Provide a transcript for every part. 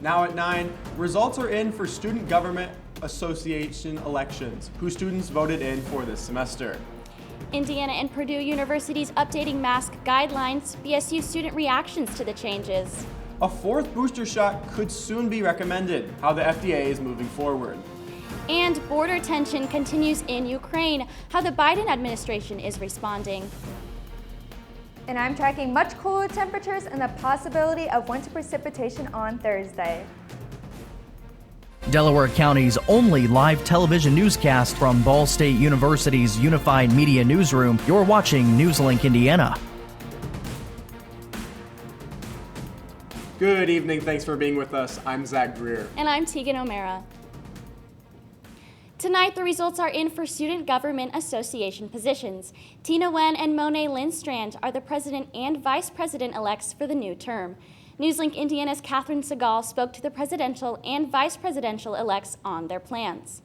Now at 9, results are in for Student Government Association elections, who students voted in for this semester. Indiana and Purdue University's updating mask guidelines, BSU student reactions to the changes. A fourth booster shot could soon be recommended, how the FDA is moving forward. And border tension continues in Ukraine, how the Biden administration is responding. And I'm tracking much cooler temperatures and the possibility of winter precipitation on Thursday. Delaware County's only live television newscast from Ball State University's Unified Media Newsroom. You're watching Newslink, Indiana. Good evening, thanks for being with us. I'm Zach Greer. And I'm Tegan O'Mara. Tonight, the results are in for Student Government Association positions. Tina Wen and Monet Lindstrand are the president and vice president-elects for the new term. Newslink Indiana's Catherine Segal spoke to the presidential and vice presidential-elects on their plans.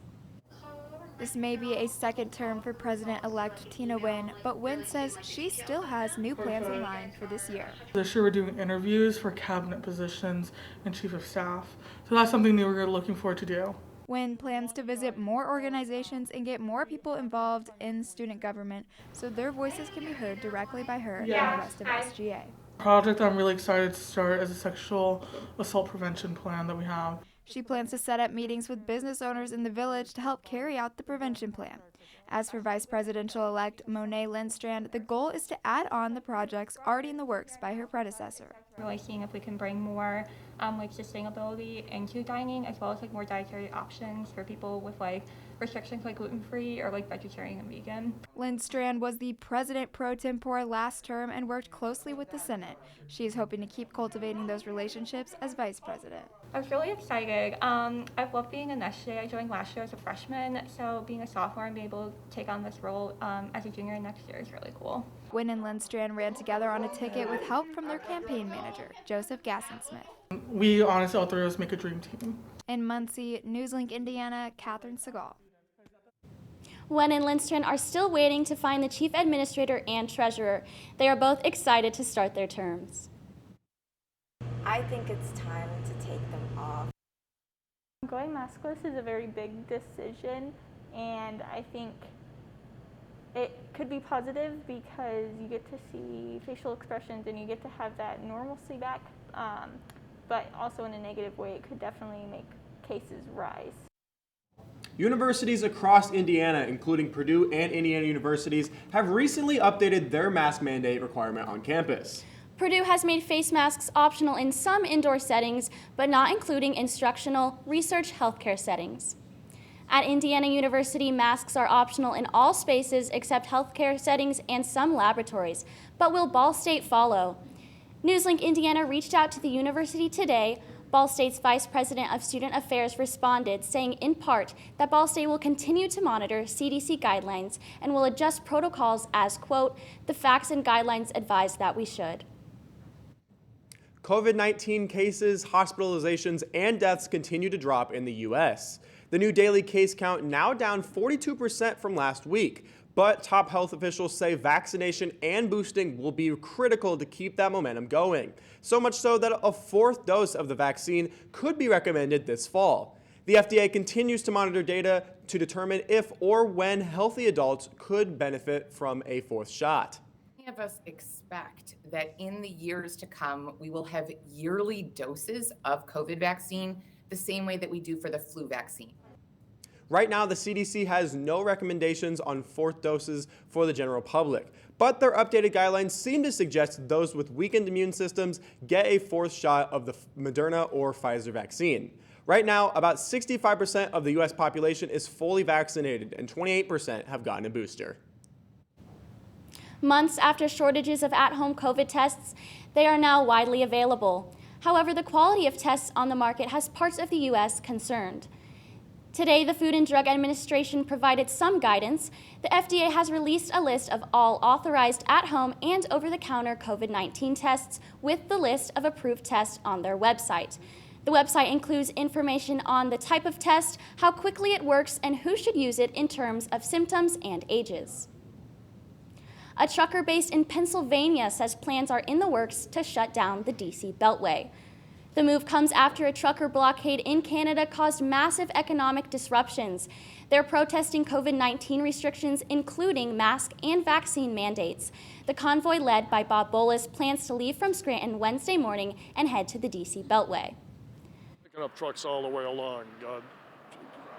This may be a second term for President-elect Tina Wen, but Wen says she still has new plans in mind for this year. This year we're doing interviews for cabinet positions and chief of staff. So that's something new we're looking forward to do. Wen plans to visit more organizations and get more people involved in student government so their voices can be heard directly by her and the rest of SGA. Project I'm really excited to start is a sexual assault prevention plan that we have. She plans to set up meetings with business owners in the village to help carry out the prevention plan. As for Vice Presidential-elect Monet Lindstrand, the goal is to add on the projects already in the works by her predecessor. Really seeing if we can bring more sustainability into dining, as well as more dietary options for people with restrictions like gluten-free or vegetarian and vegan. Lindstrand was the president pro tempore last term and worked closely with the Senate. She is hoping to keep cultivating those relationships as vice president. I was really excited. I've loved being in SGA. I joined last year as a freshman, so being a sophomore and being able to take on this role as a junior next year is really cool. Wen and Lindstrand ran together on a ticket with help from their campaign manager, Joseph Gassensmith. We honestly, all three of us make a dream team. In Muncie, Newslink, Indiana, Catherine Segal. Wen and Lindstrand are still waiting to find the chief administrator and treasurer. They are both excited to start their terms. I think it's time to take them off. Going maskless is a very big decision, and I think it could be positive because you get to see facial expressions and you get to have that normalcy back, but also in a negative way, it could definitely make cases rise. Universities across Indiana, including Purdue and Indiana universities, have recently updated their mask mandate requirement on campus. Purdue has made face masks optional in some indoor settings, but not including instructional, research, healthcare settings. At Indiana University, masks are optional in all spaces except healthcare settings and some laboratories. But will Ball State follow? Newslink Indiana reached out to the university today. Ball State's Vice President of Student Affairs responded, saying in part that Ball State will continue to monitor CDC guidelines and will adjust protocols as, quote, the facts and guidelines advise that we should. COVID-19 cases, hospitalizations, and deaths continue to drop in the U.S. The new daily case count now down 42% from last week, but top health officials say vaccination and boosting will be critical to keep that momentum going. So much so that a fourth dose of the vaccine could be recommended this fall. The FDA continues to monitor data to determine if or when healthy adults could benefit from a fourth shot. Many of us expect that in the years to come, we will have yearly doses of COVID vaccine the same way that we do for the flu vaccine. Right now, the CDC has no recommendations on fourth doses for the general public, but their updated guidelines seem to suggest those with weakened immune systems get a fourth shot of the Moderna or Pfizer vaccine. Right now, about 65% of the U.S. population is fully vaccinated and 28% have gotten a booster. Months after shortages of at-home COVID tests, they are now widely available. However, the quality of tests on the market has parts of the U.S. concerned. Today, the Food and Drug Administration provided some guidance. The FDA has released a list of all authorized at-home and over-the-counter COVID-19 tests with the list of approved tests on their website. The website includes information on the type of test, how quickly it works, and who should use it in terms of symptoms and ages. A trucker based in Pennsylvania says plans are in the works to shut down the D.C. Beltway. The move comes after a trucker blockade in Canada caused massive economic disruptions. They're protesting COVID-19 restrictions, including mask and vaccine mandates. The convoy, led by Bob Bolus, plans to leave from Scranton Wednesday morning and head to the D.C. Beltway. Picking up trucks all the way along.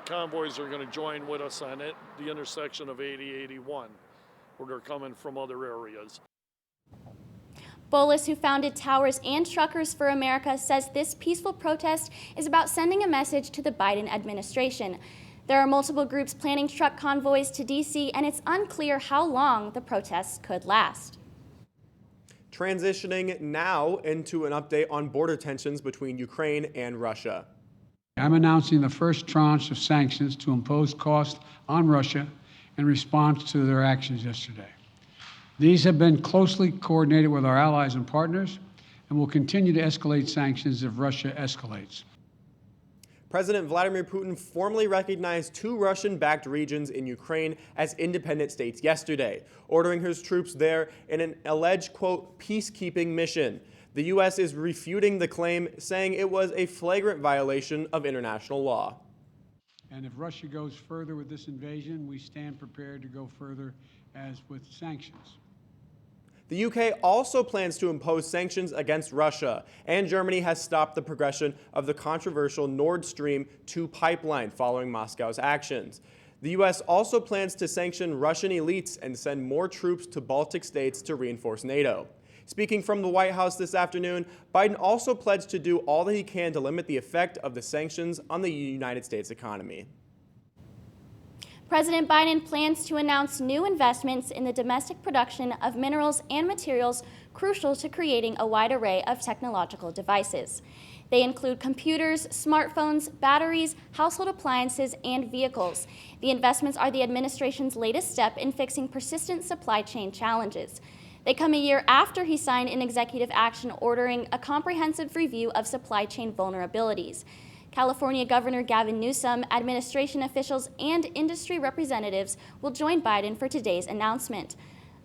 Convoys are going to join with us on it, the intersection of 80-81, where they're coming from other areas. Bolus, who founded Towers and Truckers for America, says this peaceful protest is about sending a message to the Biden administration. There are multiple groups planning truck convoys to D.C., and it's unclear how long the protests could last. Transitioning now into an update on border tensions between Ukraine and Russia. I'm announcing the first tranche of sanctions to impose costs on Russia in response to their actions yesterday. These have been closely coordinated with our allies and partners and will continue to escalate sanctions if Russia escalates. President Vladimir Putin formally recognized 2 Russian-backed regions in Ukraine as independent states yesterday, ordering his troops there in an alleged, quote, peacekeeping mission. The U.S. is refuting the claim, saying it was a flagrant violation of international law. And if Russia goes further with this invasion, we stand prepared to go further as with sanctions. The UK also plans to impose sanctions against Russia, and Germany has stopped the progression of the controversial Nord Stream 2 pipeline following Moscow's actions. The US also plans to sanction Russian elites and send more troops to Baltic states to reinforce NATO. Speaking from the White House this afternoon, Biden also pledged to do all that he can to limit the effect of the sanctions on the United States economy. President Biden plans to announce new investments in the domestic production of minerals and materials crucial to creating a wide array of technological devices. They include computers, smartphones, batteries, household appliances, and vehicles. The investments are the administration's latest step in fixing persistent supply chain challenges. They come a year after he signed an executive action ordering a comprehensive review of supply chain vulnerabilities. California Governor Gavin Newsom, administration officials, and industry representatives will join Biden for today's announcement.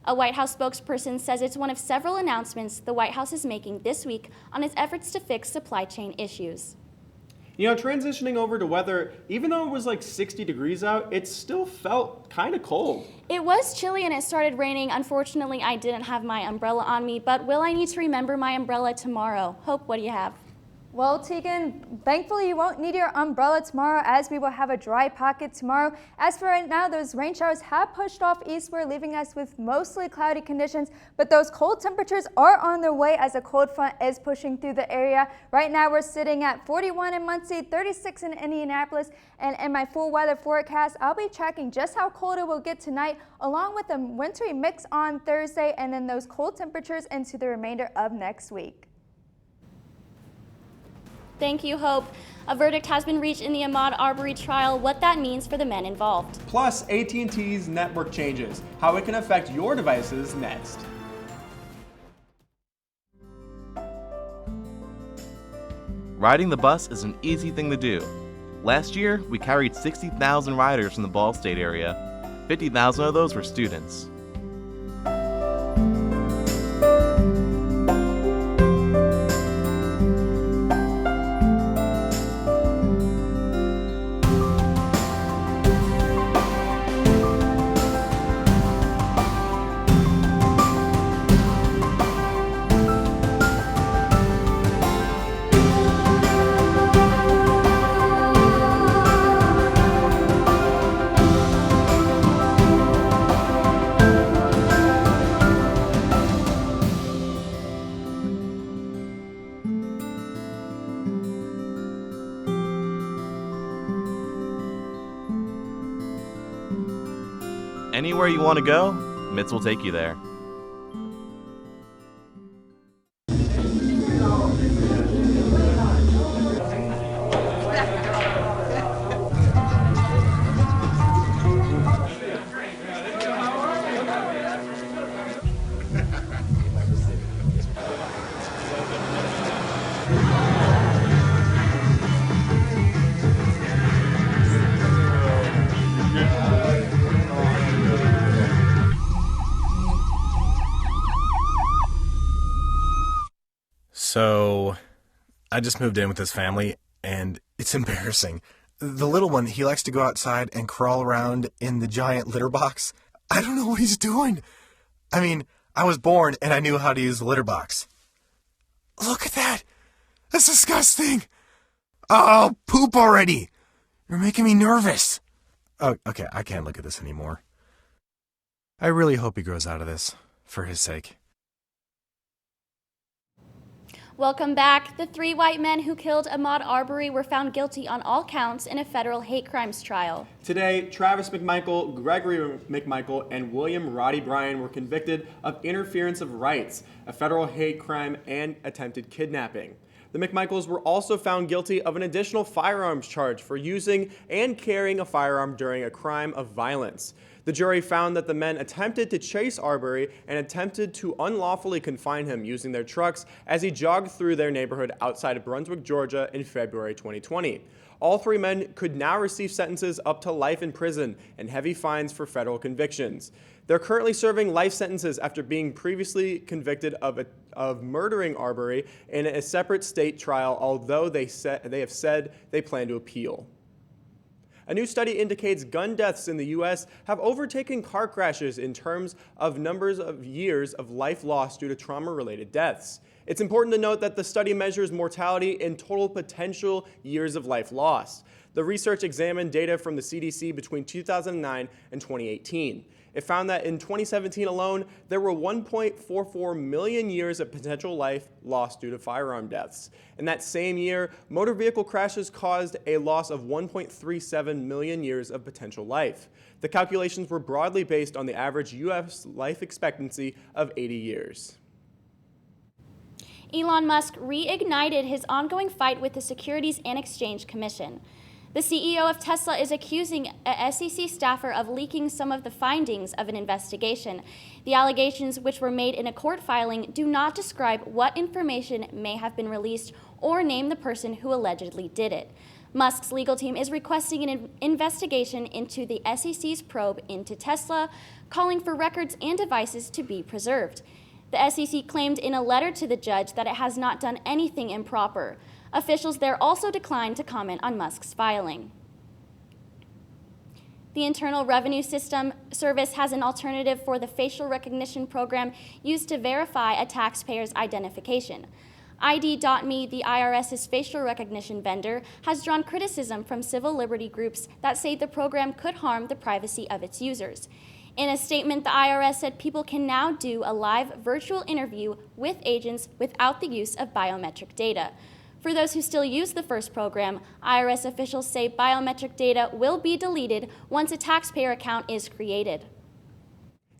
A White House spokesperson says it's one of several announcements the White House is making this week on its efforts to fix supply chain issues. You know, transitioning over to weather, even though it was like 60 degrees out, it still felt kind of cold. It was chilly and it started raining. Unfortunately, I didn't have my umbrella on me, but will I need to remember my umbrella tomorrow? Hope, what do you have? Well, Tegan, thankfully you won't need your umbrella tomorrow, as we will have a dry pocket tomorrow. As for right now, those rain showers have pushed off eastward, leaving us with mostly cloudy conditions, but those cold temperatures are on their way as a cold front is pushing through the area. Right now we're sitting at 41 in Muncie, 36 in Indianapolis, and in my full weather forecast, I'll be tracking just how cold it will get tonight, along with a wintry mix on Thursday, and then those cold temperatures into the remainder of next week. Thank you, Hope. A verdict has been reached in the Ahmaud Arbery trial, what that means for the men involved. Plus, AT&T's network changes, how it can affect your devices next. Riding the bus is an easy thing to do. Last year, we carried 60,000 riders from the Ball State area. 50,000 of those were students. Anywhere you want to go, MITS will take you there. I just moved in with his family, and it's embarrassing. The little one, he likes to go outside and crawl around in the giant litter box. I don't know what he's doing. I mean, I was born and I knew how to use the litter box. Look at that! That's disgusting! Oh, poop already! You're making me nervous. Oh, okay, I can't look at this anymore. I really hope he grows out of this, for his sake. Welcome back. The 3 white men who killed Ahmaud Arbery were found guilty on all counts in a federal hate crimes trial. Today, Travis McMichael, Gregory McMichael, and William Roddy Bryan were convicted of interference of rights, a federal hate crime, and attempted kidnapping. The McMichaels were also found guilty of an additional firearms charge for using and carrying a firearm during a crime of violence. The jury found that the men attempted to chase Arbery and attempted to unlawfully confine him using their trucks as he jogged through their neighborhood outside of Brunswick, Georgia in February 2020. All 3 men could now receive sentences up to life in prison and heavy fines for federal convictions. They're currently serving life sentences after being previously convicted of murdering Arbery in a separate state trial, although they have said they plan to appeal. A new study indicates gun deaths in the U.S. have overtaken car crashes in terms of numbers of years of life lost due to trauma-related deaths. It's important to note that the study measures mortality in total potential years of life lost. The research examined data from the CDC between 2009 and 2018. It found that in 2017 alone, there were 1.44 million years of potential life lost due to firearm deaths. In that same year, motor vehicle crashes caused a loss of 1.37 million years of potential life. The calculations were broadly based on the average U.S. life expectancy of 80 years. Elon Musk reignited his ongoing fight with the Securities and Exchange Commission. The CEO of Tesla is accusing a SEC staffer of leaking some of the findings of an investigation. The allegations, which were made in a court filing, do not describe what information may have been released or name the person who allegedly did it. Musk's legal team is requesting an investigation into the SEC's probe into Tesla, calling for records and devices to be preserved. The SEC claimed in a letter to the judge that it has not done anything improper. Officials there also declined to comment on Musk's filing. The Internal Revenue Service has an alternative for the facial recognition program used to verify a taxpayer's identification. ID.me, the IRS's facial recognition vendor, has drawn criticism from civil liberty groups that say the program could harm the privacy of its users. In a statement, the IRS said people can now do a live virtual interview with agents without the use of biometric data. For those who still use the first program, IRS officials say biometric data will be deleted once a taxpayer account is created.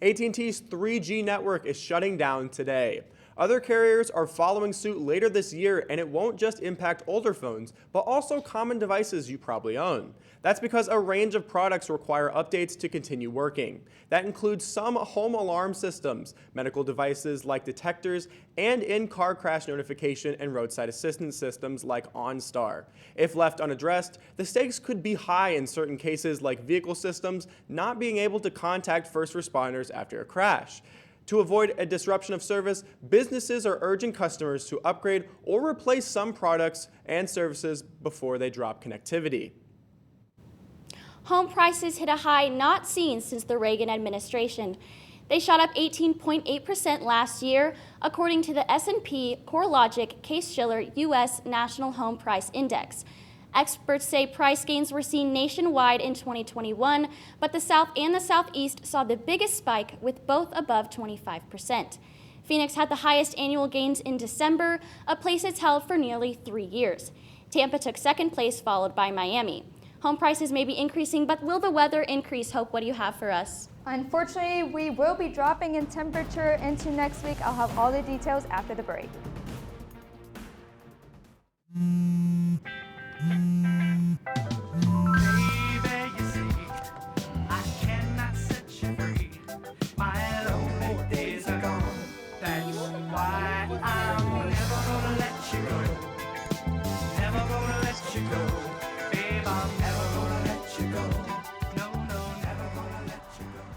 AT&T's 3G network is shutting down today. Other carriers are following suit later this year, and it won't just impact older phones, but also common devices you probably own. That's because a range of products require updates to continue working. That includes some home alarm systems, medical devices like detectors, and in-car crash notification and roadside assistance systems like OnStar. If left unaddressed, the stakes could be high in certain cases like vehicle systems not being able to contact first responders after a crash. To avoid a disruption of service, businesses are urging customers to upgrade or replace some products and services before they drop connectivity. Home prices hit a high not seen since the Reagan administration. They shot up 18.8% last year, according to the S&P CoreLogic Case-Shiller U.S. National Home Price Index. Experts say price gains were seen nationwide in 2021, but the South and the Southeast saw the biggest spike, with both above 25%. Phoenix had the highest annual gains in December, a place it's held for nearly 3 years. Tampa took second place, followed by Miami. Home prices may be increasing, but will the weather increase? Hope, what do you have for us? Unfortunately, we will be dropping in temperature into next week. I'll have all the details after the break.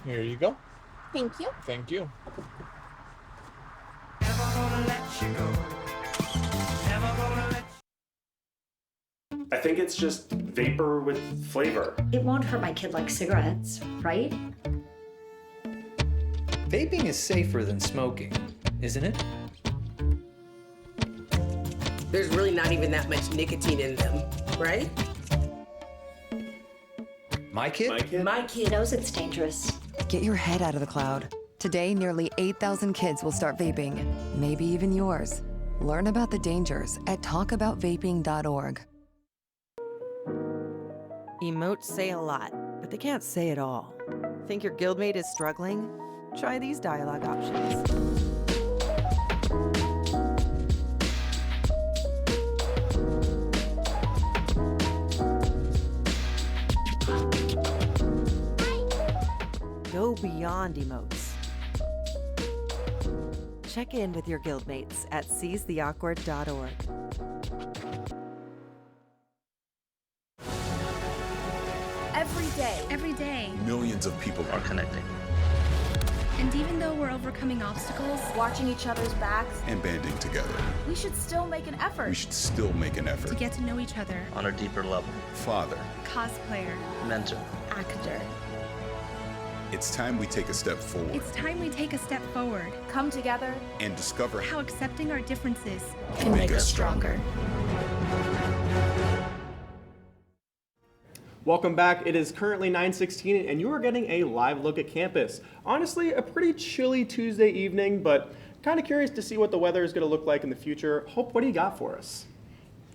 Here you go. Thank you. Thank you. Never gonna let you go. Never gonna let think it's just vapor with flavor. It won't hurt my kid like cigarettes, right? Vaping is safer than smoking, isn't it? There's really not even that much nicotine in them, right? My kid? My kid knows it's dangerous. Get your head out of the cloud. Today, nearly 8,000 kids will start vaping, maybe even yours. Learn about the dangers at talkaboutvaping.org. Emotes say a lot, but they can't say it all. Think your guildmate is struggling? Try these dialogue options. Go beyond emotes. Check in with your guildmates at seizetheawkward.org. Every day, millions of people are connecting. And even though we're overcoming obstacles, watching each other's backs, And banding together. we should still make an effort. We should still make an to effort. get to know each other, On a deeper level. Father. cosplayer, Mentor. actor. It's time we take a step forward It's time we take a step forward. Come together. and discover How accepting our differences can make us stronger. Welcome back. It is currently 9:16 and you are getting a live look at campus. Honestly, a pretty chilly Tuesday evening, but kind of curious to see what the weather is going to look like in the future. Hope, what do you got for us?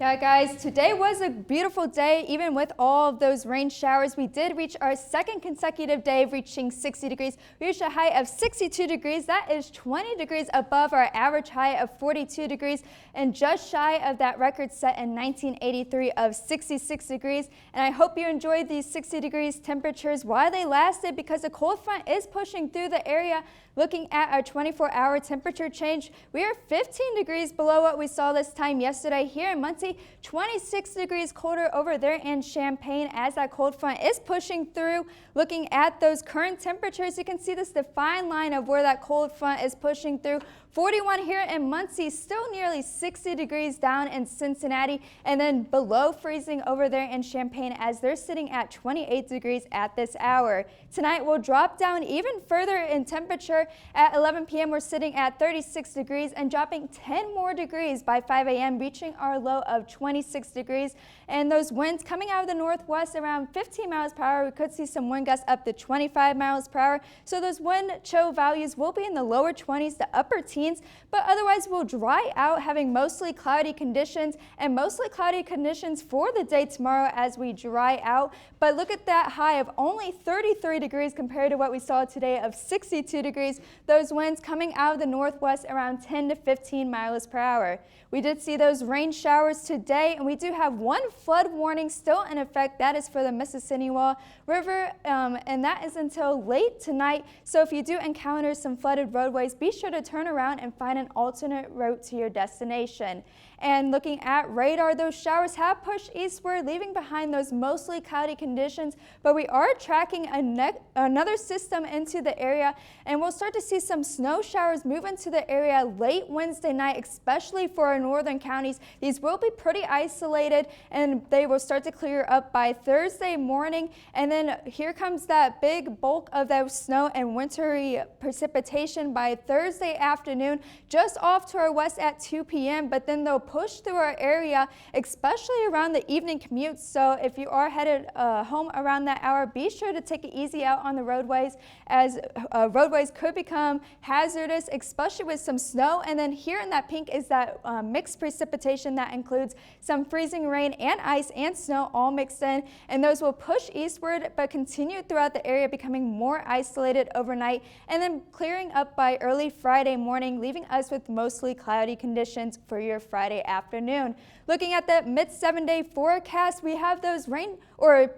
Yeah, guys, today was a beautiful day. Even with all of those rain showers, we did reach our second consecutive day of reaching 60 degrees. We reached a high of 62 degrees. That is 20 degrees above our average high of 42 degrees and just shy of that record set in 1983 of 66 degrees. And I hope you enjoyed these 60 degrees temperatures while they lasted, because a cold front is pushing through the area. Looking at our 24-hour temperature change, we are 15 degrees below what we saw this time yesterday here in Muncie, 26 degrees colder over there in Champaign as that cold front is pushing through. Looking at those current temperatures, you can see this defined line of where that cold front is pushing through. 41 here in Muncie, still nearly 60 degrees down in Cincinnati, and then below freezing over there in Champaign as they're sitting at 28 degrees at this hour. Tonight we'll drop down even further in temperature. At 11 p.m. we're sitting at 36 degrees and dropping 10 more degrees by 5 a.m., reaching our low of 26 degrees. And those winds coming out of the northwest around 15 miles per hour. We could see some wind gusts up to 25 miles per hour. So those wind chill values will be in the lower 20s to upper teens, but otherwise we'll dry out, having mostly cloudy conditions and mostly cloudy conditions for the day tomorrow as we dry out. But look at that high of only 33 degrees compared to what we saw today of 62 degrees. Those winds coming out of the northwest around 10 to 15 miles per hour. We did see those rain showers today, and we do have one flood warning still in effect. That is for the Mississippi River, and that is until late tonight. So if you do encounter some flooded roadways, be sure to turn around and find an alternate route to your destination. And looking at radar, those showers have pushed eastward, leaving behind those mostly cloudy conditions, but we are tracking another system into the area, and we'll start to see some snow showers move into the area late Wednesday night, especially for our northern counties. These will be pretty isolated, and they will start to clear up by Thursday morning. And then here comes that big bulk of that snow and wintry precipitation by Thursday afternoon, just off to our west at 2 p.m., but then they'll push through our area, especially around the evening commute. So if you are headed home around that hour, be sure to take it easy out on the roadways, as roadways could become hazardous, especially with some snow. And then here in that pink is that mixed precipitation that includes some freezing rain and ice and snow all mixed in, and those will push eastward but continue throughout the area, becoming more isolated overnight and then clearing up by early Friday morning, leaving us with mostly cloudy conditions for your Friday afternoon. Looking at the mid 7-day forecast, we have those rain or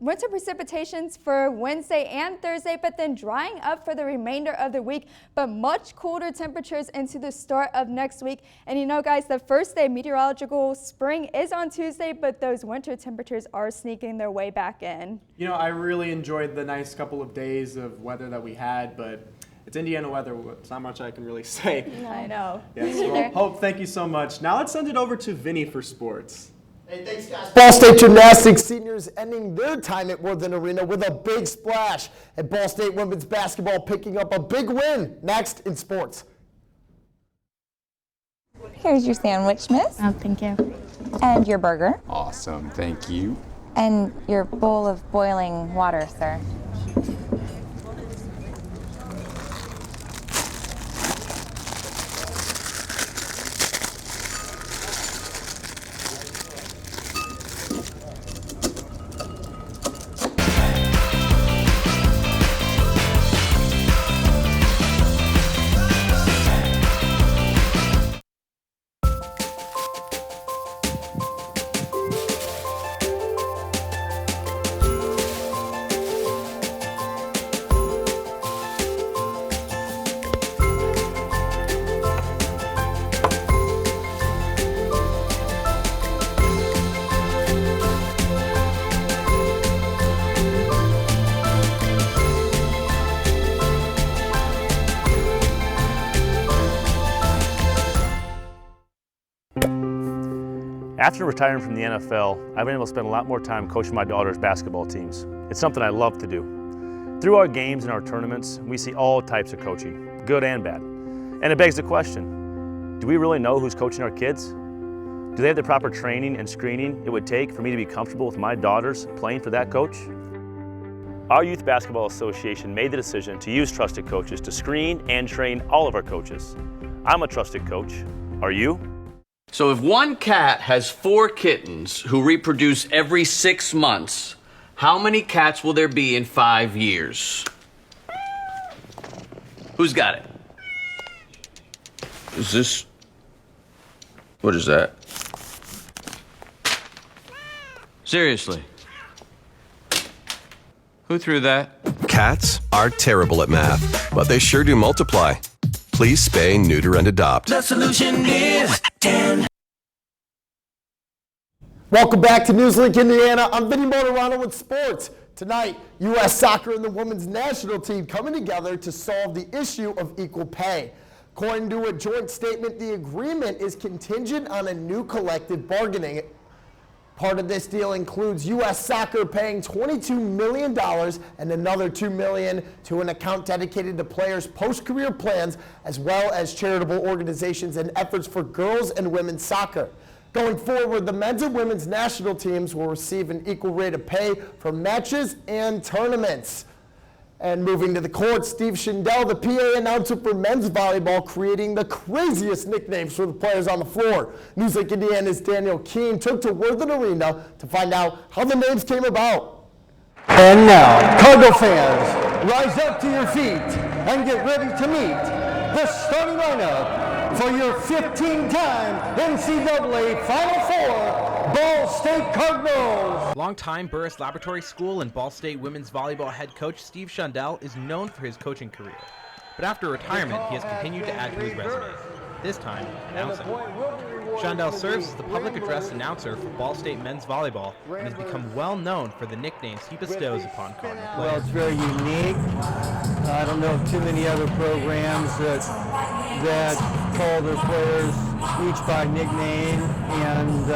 winter precipitations for Wednesday and Thursday, but then drying up for the remainder of the week, but much colder temperatures into the start of next week. And you know, guys, the first day meteorological spring is on Tuesday, but those winter temperatures are sneaking their way back in. You know, I really enjoyed the nice couple of days of weather that we had, but it's Indiana weather. There's not much I can really say. I know. Yes, well, Hope, thank you so much. Now let's send it over to Vinny for sports. Hey, thanks, guys. Ball State gymnastics seniors ending their time at Worthen Arena with a big splash. And Ball State women's basketball picking up a big win. Next in sports. Here's your sandwich, miss. Oh, thank you. And your burger. Awesome, thank you. And your bowl of boiling water, sir. After retiring from the NFL, I've been able to spend a lot more time coaching my daughter's basketball teams. It's something I love to do. Through our games and our tournaments, we see all types of coaching, good and bad. And it begs the question, do we really know who's coaching our kids? Do they have the proper training and screening it would take for me to be comfortable with my daughters playing for that coach? Our Youth Basketball Association made the decision to use trusted coaches to screen and train all of our coaches. I'm a trusted coach. Are you? So if one cat has 4 kittens who reproduce every 6 months, how many cats will there be in 5 years? Who's got it? Is this... What is that? Seriously? Who threw that? Cats are terrible at math, but they sure do multiply. Please spay, neuter, and adopt. The solution is 10. Welcome back to Newslink, Indiana. I'm Vinny Motorano with sports. Tonight, U.S. Soccer and the women's national team coming together to solve the issue of equal pay. According to a joint statement, the agreement is contingent on a new collective bargaining. Part of this deal includes U.S. Soccer paying $22 million and another $2 million to an account dedicated to players' post-career plans, as well as charitable organizations and efforts for girls and women's soccer. Going forward, the men's and women's national teams will receive an equal rate of pay for matches and tournaments. And moving to the court, Steve Shindell, the PA announcer for men's volleyball, creating the craziest nicknames for the players on the floor. Newslink Indiana's Daniel Keene took to Worthen Arena to find out how the names came about. And now, Cardinal fans, rise up to your feet and get ready to meet the starting lineup for your 15-time NCAA Final Four Ball State Cardinals. Longtime Burris Laboratory School and Ball State women's volleyball head coach Steve Shundell is known for his coaching career. But after retirement, he has continued to add to his resume, this time announcing. Shundell serves as the public address announcer for Ball State men's volleyball and has become well known for the nicknames he bestows upon Cardinal players. Well, it's very unique. I don't know of too many other programs that call their players each by nickname, and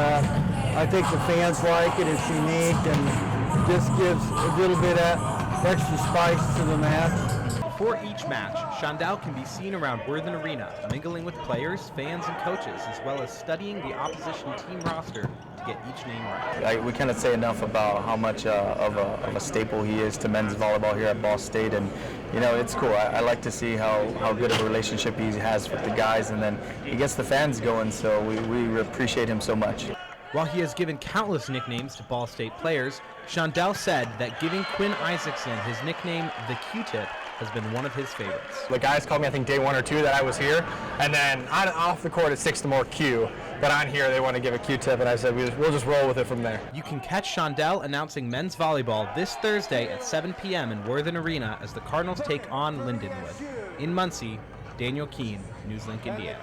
I think the fans like it. It's unique, and this gives a little bit of extra spice to the match. Before each match, Shundell can be seen around Worthen Arena, mingling with players, fans, and coaches, as well as studying the opposition team roster to get each name right. We cannot say enough about how much of a staple he is to men's volleyball here at Ball State, and you know, it's cool. I like to see how good of a relationship he has with the guys, and then he gets the fans going, so we appreciate him so much. While he has given countless nicknames to Ball State players, Shundell said that giving Quinn Isaacson his nickname, the Q-Tip, has been one of his favorites. The guys called me, I think, day 1 or 2 that I was here, and then off the court it sticks to more Q, but on here they want to give a Q-tip, and I said we'll just roll with it from there. You can catch Shundell announcing men's volleyball this Thursday at 7 p.m. in Worthen Arena as the Cardinals take on Lindenwood. In Muncie, Daniel Keene, Newslink, Indiana.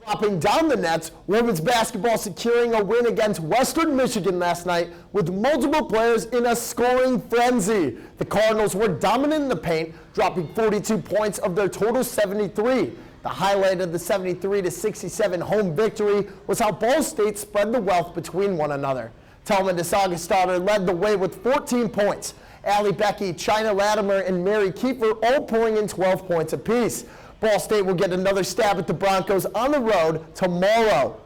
Dropping down the nets, women's basketball securing a win against Western Michigan last night with multiple players in a scoring frenzy. The Cardinals were dominant in the paint, dropping 42 points of their total 73. The highlight of the 73-67 home victory was how Ball State spread the wealth between one another. Telma DeSaugustadter led the way with 14 points. Allie Becky, China Latimer, and Mary Kiefer all pouring in 12 points apiece. Ball State will get another stab at the Broncos on the road tomorrow.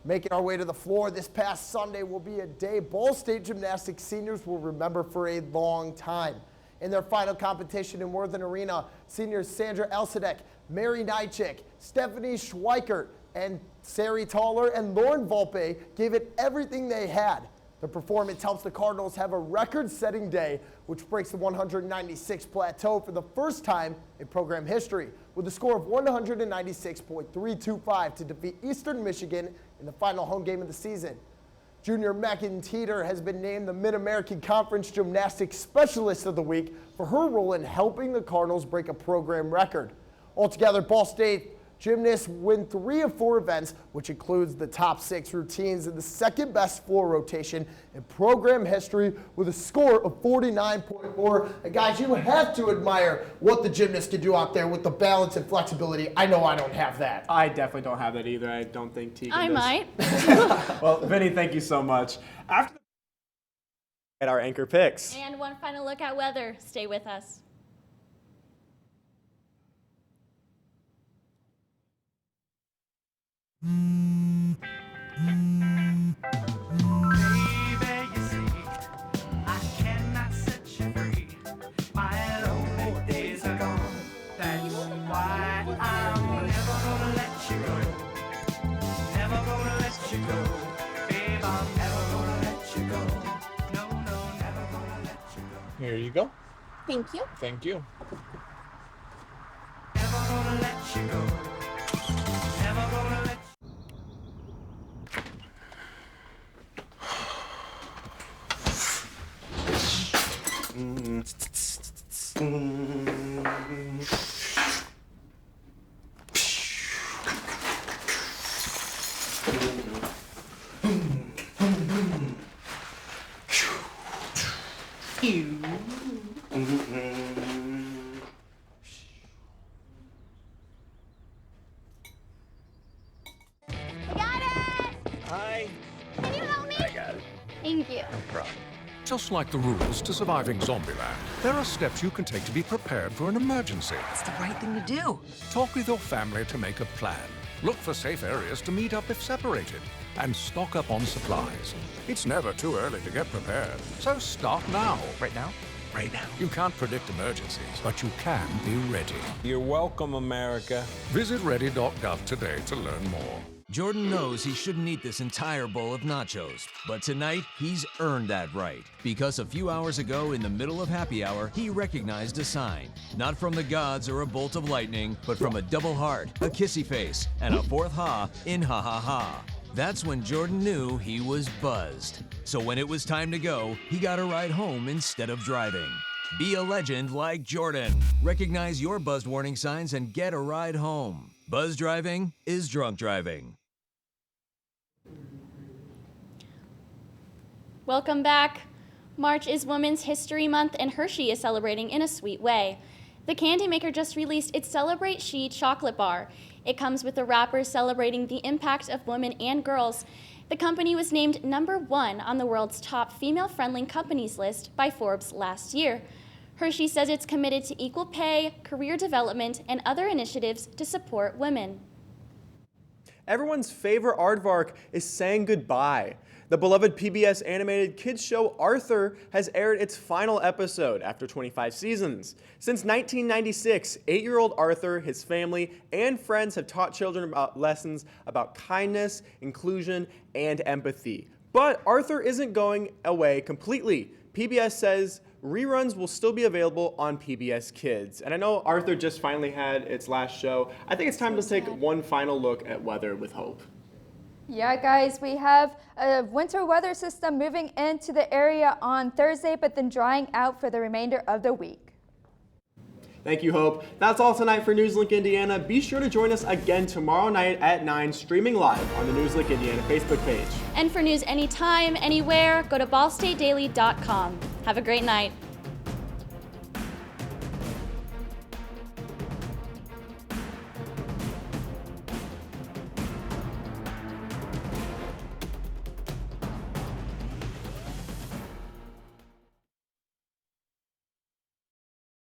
Making our way to the floor this past Sunday will be a day Ball State gymnastics seniors will remember for a long time. In their final competition in Worthen Arena, seniors Sandra Elsadek, Mary Nychik, Stephanie Schweikert, and Sari Taller and Lauren Volpe gave it everything they had. The performance helps the Cardinals have a record-setting day, which breaks the 196 plateau for the first time in program history, with a score of 196.325 to defeat Eastern Michigan in the final home game of the season. Junior Megan Teeter has been named the Mid-American Conference Gymnastics Specialist of the Week for her role in helping the Cardinals break a program record. Altogether, Ball State gymnasts win 3 of 4 events, which includes the top 6 routines in the second best floor rotation in program history with a score of 49.4. And guys, you have to admire what the gymnasts can do out there with the balance and flexibility. I know I don't have that. I definitely don't have that either. I don't think Tegan I does. might. Well, Vinny, thank you so much. After at our anchor picks. And one final look at weather. Stay with us. Here you go. Thank you. Thank you. Hi. Can you help me? I got it. Thank you. No problem. Just like the rules to surviving Zombieland, there are steps you can take to be prepared for an emergency. It's the right thing to do. Talk with your family to make a plan. Look for safe areas to meet up if separated. And stock up on supplies. It's never too early to get prepared, so start now. Right now? Right now. You can't predict emergencies, but you can be ready. You're welcome, America. Visit ready.gov today to learn more. Jordan knows he shouldn't eat this entire bowl of nachos, but tonight he's earned that right. Because a few hours ago, in the middle of happy hour, he recognized a sign. Not from the gods or a bolt of lightning, but from a double heart, a kissy face, and a fourth ha in ha ha ha. That's when Jordan knew he was buzzed. So when it was time to go, he got a ride home instead of driving. Be a legend like Jordan. Recognize your buzzed warning signs and get a ride home. Buzz driving is drunk driving. Welcome back. March is Women's History Month, and Hershey is celebrating in a sweet way. The candy maker just released its Celebrate She chocolate bar. It comes with a wrapper celebrating the impact of women and girls. The company was named #1 on the world's top female-friendly companies list by Forbes last year. Hershey says it's committed to equal pay, career development, and other initiatives to support women. Everyone's favorite aardvark is saying goodbye. The beloved PBS animated kids show Arthur has aired its final episode after 25 seasons. Since 1996, 8-year-old Arthur, his family, and friends have taught children about lessons about kindness, inclusion, and empathy. But Arthur isn't going away completely. PBS says reruns will still be available on PBS Kids. And I know Arthur just finally had its last show. I think it's time to take one final look at weather with hope. Yeah, guys, we have a winter weather system moving into the area on Thursday, but then drying out for the remainder of the week. Thank you, Hope. That's all tonight for Newslink Indiana. Be sure to join us again tomorrow night at 9, streaming live on the Newslink Indiana Facebook page. And for news anytime, anywhere, go to ballstatedaily.com. Have a great night.